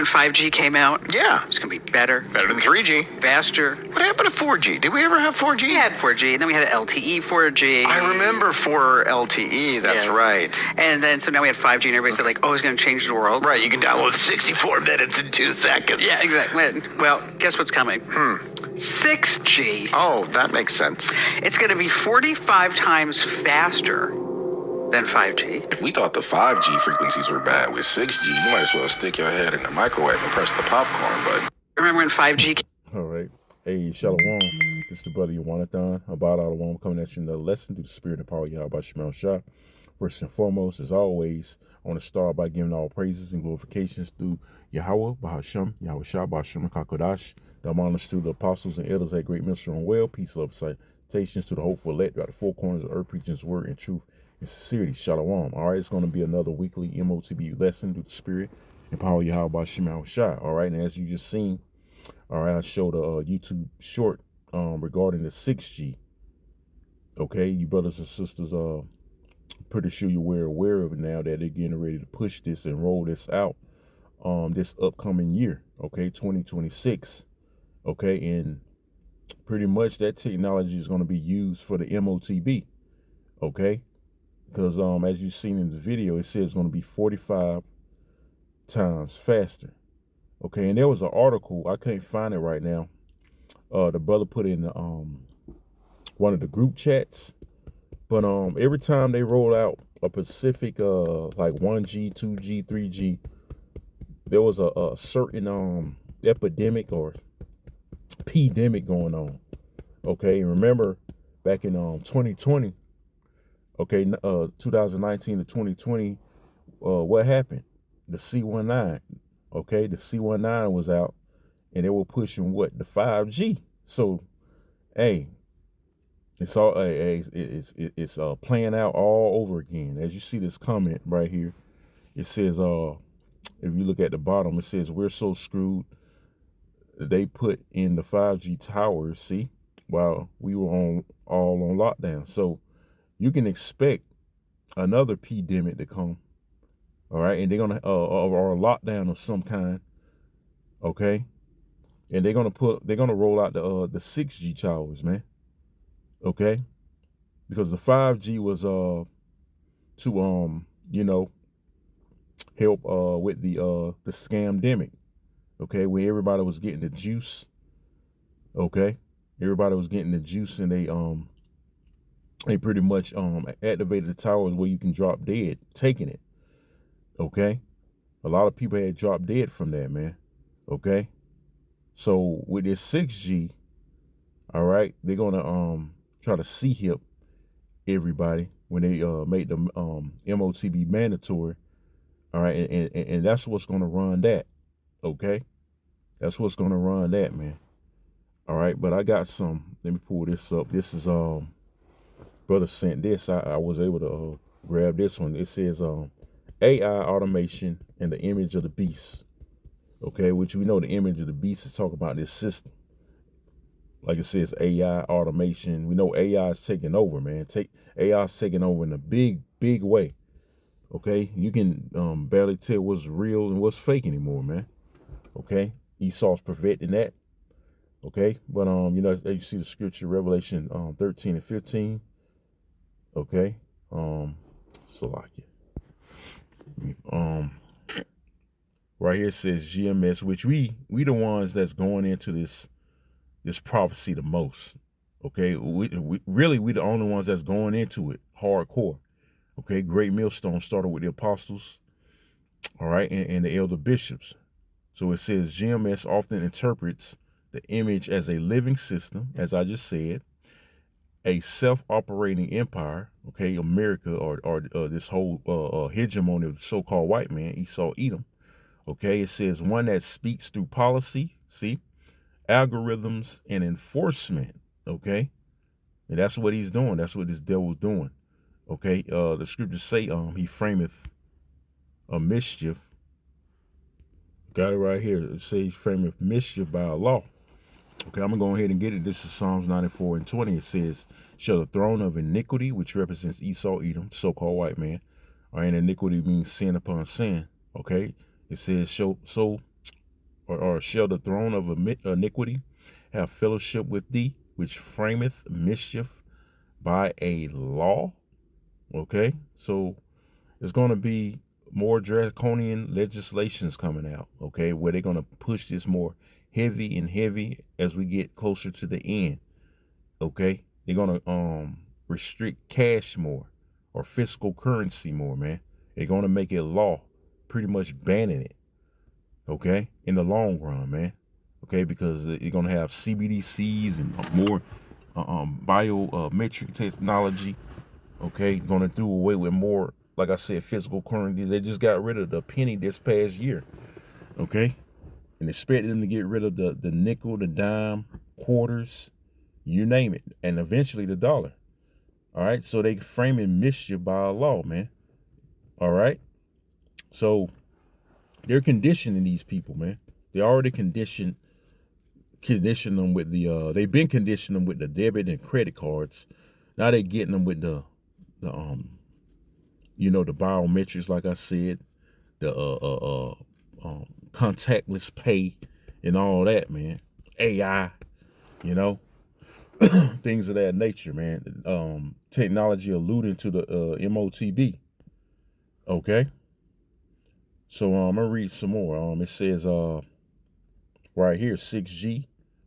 when 5G came out? Yeah. It's going to be better. Better than 3G. Faster. What happened to 4G? Did we ever have 4G? We had 4G, and then we had LTE 4G. I remember for LTE, that's right. And then, so now we had 5G, and everybody said, like, oh, it's going to change the world. Right, you can download 64 minutes in 2 seconds. Yeah, exactly. Well, guess what's coming? 6G. Oh, that makes sense. It's going to be 45 times faster than 5G. If we thought the 5G frequencies were bad with 6G, you might as well stick your head in the microwave and press the popcorn button. Remember when 5G came? All right. Hey, Shalom. This is the brother Yawanathan. About Alawam coming at you in the lesson through the spirit and power of Yahweh Shemel Shah. First and foremost, as always, I want to start by giving all praises and glorifications through Yahweh, Bahasham, Yahweh Shah, Bahasham, Kakodash. The honors to the apostles and elders at Great Mystery and Well. Peace, love, salutations to the hopeful elect throughout the four corners of earth, preaching his word in truth and sincerity. Shalom. All right, it's going to be another weekly MOTB lesson through the spirit and power of Yahweh Shemel Shah. All right, and as you just seen, all right, I showed a YouTube short regarding the 6G. Okay, you brothers and sisters, pretty sure you're aware of it now that they're getting ready to push this and roll this out this upcoming year, okay, 2026. Okay, and pretty much that technology is going to be used for the MOTB, okay, because as you've seen in the video, it says it's going to be 45 times faster. Okay, and there was an article, I can't find it right now. The brother put in one of the group chats, but every time they roll out a specific like 1G, 2G, 3G, there was a certain epidemic or pandemic going on. Okay, and remember back in 2020, okay, 2019 to 2020, what happened? The C19. Okay, the C19 was out, and they were pushing what, the 5G. So, hey, it's all it's playing out all over again. As you see this comment right here, it says if you look at the bottom, it says we're so screwed. They put in the 5G towers, see, while we were all on lockdown. So you can expect another pandemic to come. All right, and they're gonna or a lockdown of some kind, okay, and they're gonna roll out the 6G towers, man, okay, because the 5G was to you know, help with the scamdemic, okay, where everybody was getting the juice, okay, everybody was getting the juice, and they pretty much activated the towers where you can drop dead taking it. Okay, a lot of people had dropped dead from that, man. Okay, so with this 6G, all right, they're gonna try to C-hip everybody when they make the MOTB mandatory. All right, and that's what's gonna run that. Okay, that's what's gonna run that, man. All right, but I got some. Let me pull this up. This is brother sent this. I was able to grab this one. It says AI automation and the image of the beast. Okay, which we know the image of the beast is talking about this system. Like it says, AI automation. We know AI is taking over, man. AI is taking over in a big way. Okay, you can barely tell what's real and what's fake anymore, man. Okay, Esau's preventing that. Okay, but you know, you see the scripture, Revelation 13 and 15. Okay, Salakia. Right here it says GMS, which we the ones that's going into this prophecy the most. Okay, we the only ones that's going into it hardcore. Okay, great millstone started with the apostles, all right, and the elder bishops. So it says GMS often interprets the image as a living system, as I just said, a self-operating empire, okay, America, or this whole hegemony of the so-called white man, Esau, Edom. Okay, it says one that speaks through policy, see, algorithms and enforcement. Okay, and that's what he's doing. That's what this devil's doing. Okay, the scriptures say he frameth a mischief. Got it right here. It says he frameth mischief by a law. Okay, I'm going to go ahead and get it. This is Psalms 94 and 20. It says, shall the throne of iniquity, which represents Esau, Edom, so-called white man, and iniquity means sin upon sin. Okay, it says, so or shall the throne of iniquity have fellowship with thee, which frameth mischief by a law? Okay, so there's going to be more draconian legislations coming out, okay, where they're going to push this more heavy and heavy as we get closer to the end, okay? They're going to restrict cash more or fiscal currency more, man. They're going to make it law, pretty much banning it, okay, in the long run, man, okay, because you're going to have CBDCs and more biometric technology, okay, going to do away with more, like I said, physical currency. They just got rid of the penny this past year, okay, and expected them to get rid of the nickel, the dime, quarters, you name it, and eventually the dollar. All right, so they framing mischief by a law, man. All right, so they're conditioning these people, man. They already condition them with the they've been conditioning them with the debit and credit cards. Now they're getting them with the you know, the biometrics, like I said, the contactless pay and all that, man. AI, you know, things of that nature, man. Technology alluding to the MOTB. Okay. So I'm gonna read some more. It says right here, 6G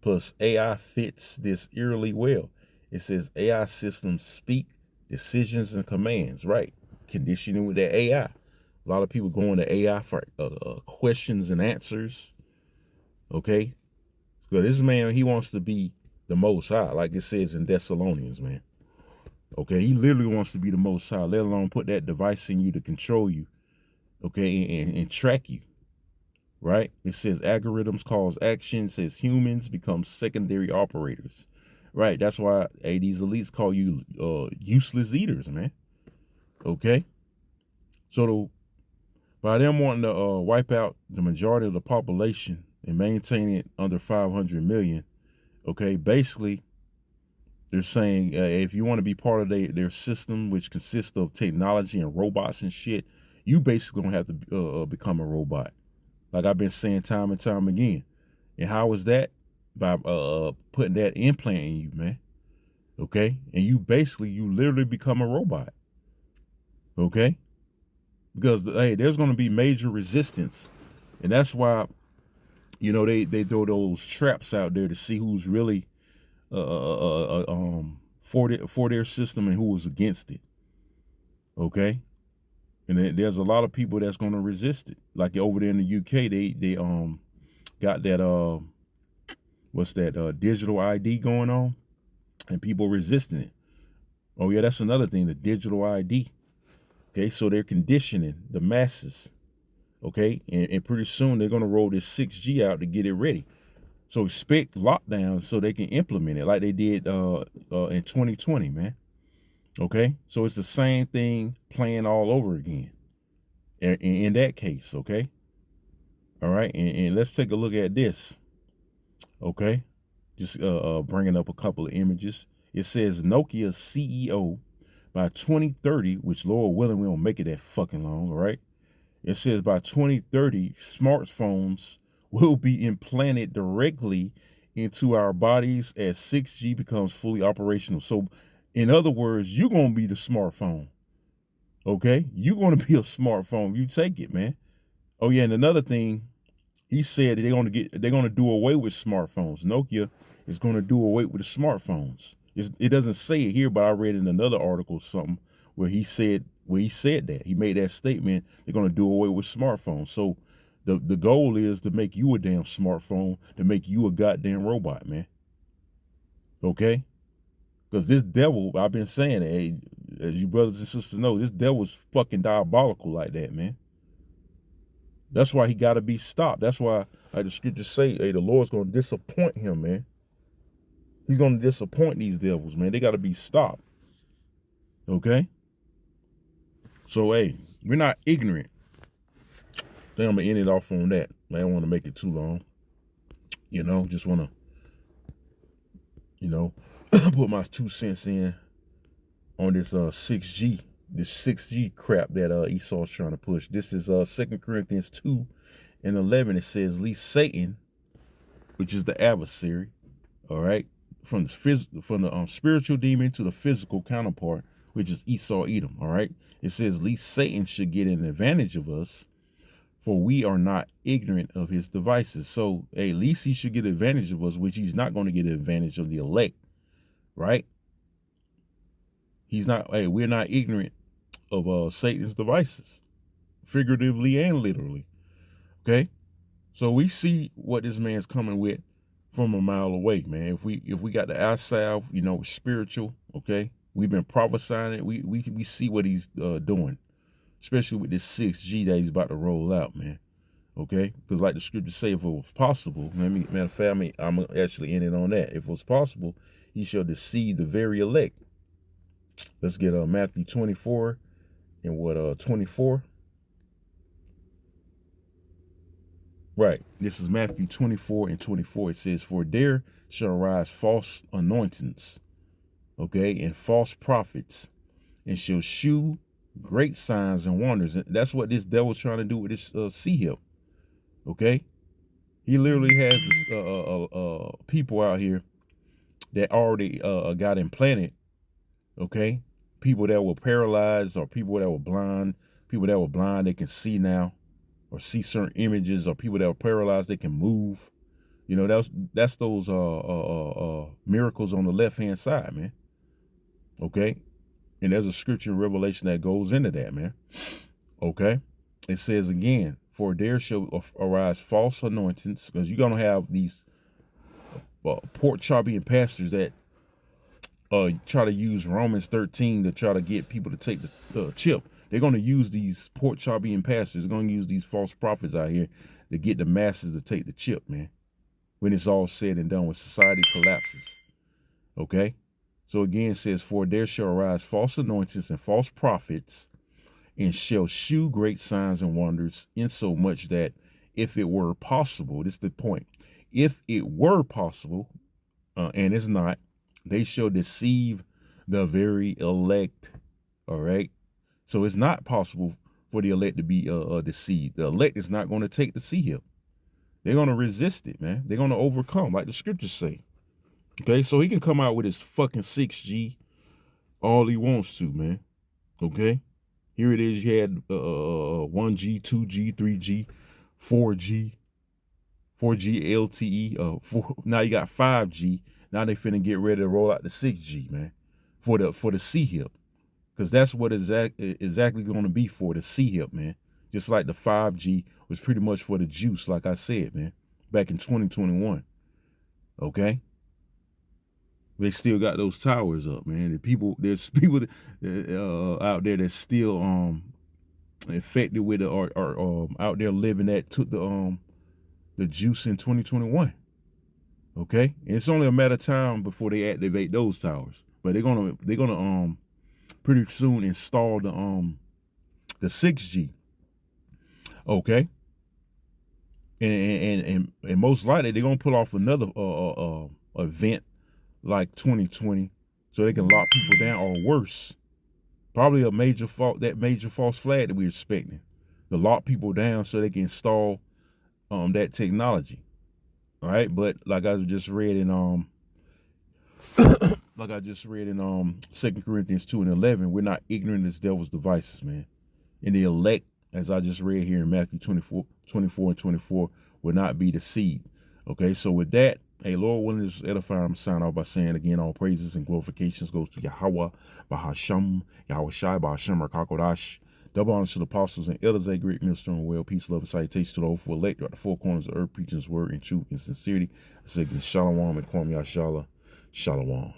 plus AI fits this eerily well. It says AI systems speak decisions and commands, right? Conditioning with that AI. A lot of people going to AI for questions and answers. Okay, so this man, he wants to be the Most High, like it says in Thessalonians, man. Okay, he literally wants to be the Most High, let alone put that device in you to control you, okay, and track you, right? It says algorithms cause action. It says humans become secondary operators, right? That's why, hey, these elites call you useless eaters, man. Okay, so by them wanting to wipe out the majority of the population and maintain it under 500 million, okay, basically they're saying if you want to be part of their system, which consists of technology and robots and shit, you basically gonna have to become a robot, like I've been saying time and time again. And how is that? By putting that implant in you, man. Okay, and you literally become a robot. Okay, because hey, there's going to be major resistance, and that's why, you know, they throw those traps out there to see who's really for their system and who was against it. Okay, and there's a lot of people that's going to resist it. Like over there in the UK, they got that what's that digital ID going on, and people resisting it. Oh yeah, that's another thing, the digital ID. Okay, so they're conditioning the masses. Okay, and pretty soon they're gonna roll this 6G out to get it ready. So expect lockdowns so they can implement it like they did in 2020, man. Okay, so it's the same thing playing all over again. In that case, okay. All right, and let's take a look at this. Okay, just bringing up a couple of images. It says Nokia CEO by 2030, which Lord willing, we don't make it that fucking long, all right? It says by 2030, smartphones will be implanted directly into our bodies as 6G becomes fully operational. So, in other words, you're going to be the smartphone, okay? You're going to be a smartphone. You take it, man. Oh, yeah, and another thing, he said they're going to do away with smartphones. Nokia is going to do away with the smartphones. It doesn't say it here, but I read in another article something where he said that. He made that statement, they're going to do away with smartphones. So the goal is to make you a damn smartphone, to make you a goddamn robot, man. Okay? Because this devil, I've been saying, hey, as you brothers and sisters know, this devil's fucking diabolical like that, man. That's why he got to be stopped. That's why, like the scriptures say, hey, the Lord's going to disappoint him, man. He's going to disappoint these devils, man. They got to be stopped. Okay? So, hey, we're not ignorant. I think I'm going to end it off on that. I don't want to make it too long. You know, just want to, you know, put my 2 cents in on this 6G crap that Esau's trying to push. This is 2 Corinthians 2 In 11, it says, least Satan, which is the adversary, all right, from the spiritual demon to the physical counterpart, which is Esau Edom, all right. It says, least Satan should get an advantage of us, for we are not ignorant of his devices. So, hey, at least he should get advantage of us, which he's not going to get advantage of the elect, right? He's not, hey, we're not ignorant of Satan's devices, figuratively and literally, okay? So we see what this man's coming with from a mile away, man. If we got the eye salve, you know, spiritual, okay? We've been prophesying it. We see what he's doing, especially with this 6G that he's about to roll out, man. Okay? Because like the scriptures say, if it was possible, matter of fact, I'm actually in it on that. If it was possible, he shall deceive the very elect. Let's get Matthew 24 and 24. Right. This is Matthew 24 and 24. It says, for there shall arise false anointings, okay, and false prophets, and shall shew great signs and wonders. And that's what this devil's trying to do with this sea-hip, okay? He literally has this people out here that already got implanted, okay? People that were paralyzed, or people that were blind. People that were blind, they can see now, or see certain images, or people that were paralyzed, they can move. You know, that's those miracles on the left-hand side, man. Okay? And there's a scripture in Revelation that goes into that, man. Okay? It says again, for there shall arise false anointings, because you're going to have these pork chopping pastors that try to use Romans 13 to try to get people to take the chip. They're going to use these pork chopping pastors. They're going to use these false prophets out here to get the masses to take the chip, man. When it's all said and done, when society collapses. Okay? So again, it says, for there shall arise false anointings and false prophets, and shall shew great signs and wonders, insomuch that if it were possible, this is the point, if it were possible, and it's not, they shall deceive the very elect. All right? So it's not possible for the elect to be deceived. The elect is not going to take the sea-hip. They're going to resist it, man. They're going to overcome, like the scriptures say. Okay, so he can come out with his fucking 6G all he wants to, man. Okay? Here it is. You had 1G, 2G, 3G, 4G, 4G LTE. Now you got 5G. Now they finna get ready to roll out the 6G, man, for the sea-hip. Because that's what exactly going to be for, the sea-hip, man. Just like the 5G was pretty much for the juice, like I said, man, back in 2021. Okay? They still got those towers up, man. There's people out there that's still infected with it, or out there living that took the juice in 2021. Okay? And it's only a matter of time before they activate those towers. But they're gonna pretty soon install the 6G. Okay, and most likely they're gonna pull off another event like 2020, so they can lock people down, or worse, probably a major false flag that we're expecting, to lock people down so they can install that technology. All right, but like I just read in 2 Corinthians 2 and 11, we're not ignorant of this devil's devices, man. And the elect, as I just read here in Matthew 24 and 24, will not be deceived. Okay, so with that, hey, Lord willing, this is edifying. I'm signing off by saying again, all praises and glorifications goes to Yahweh, Bahasham, Yahweh Shai, Bahasham, Rakakodash. Double honors to the apostles and elders, a great minister and well, peace, love, and salutation to the whole elect throughout the four corners of earth, preaching his word in truth and sincerity. I say, Shalom and Kwam Yashala. Shalom.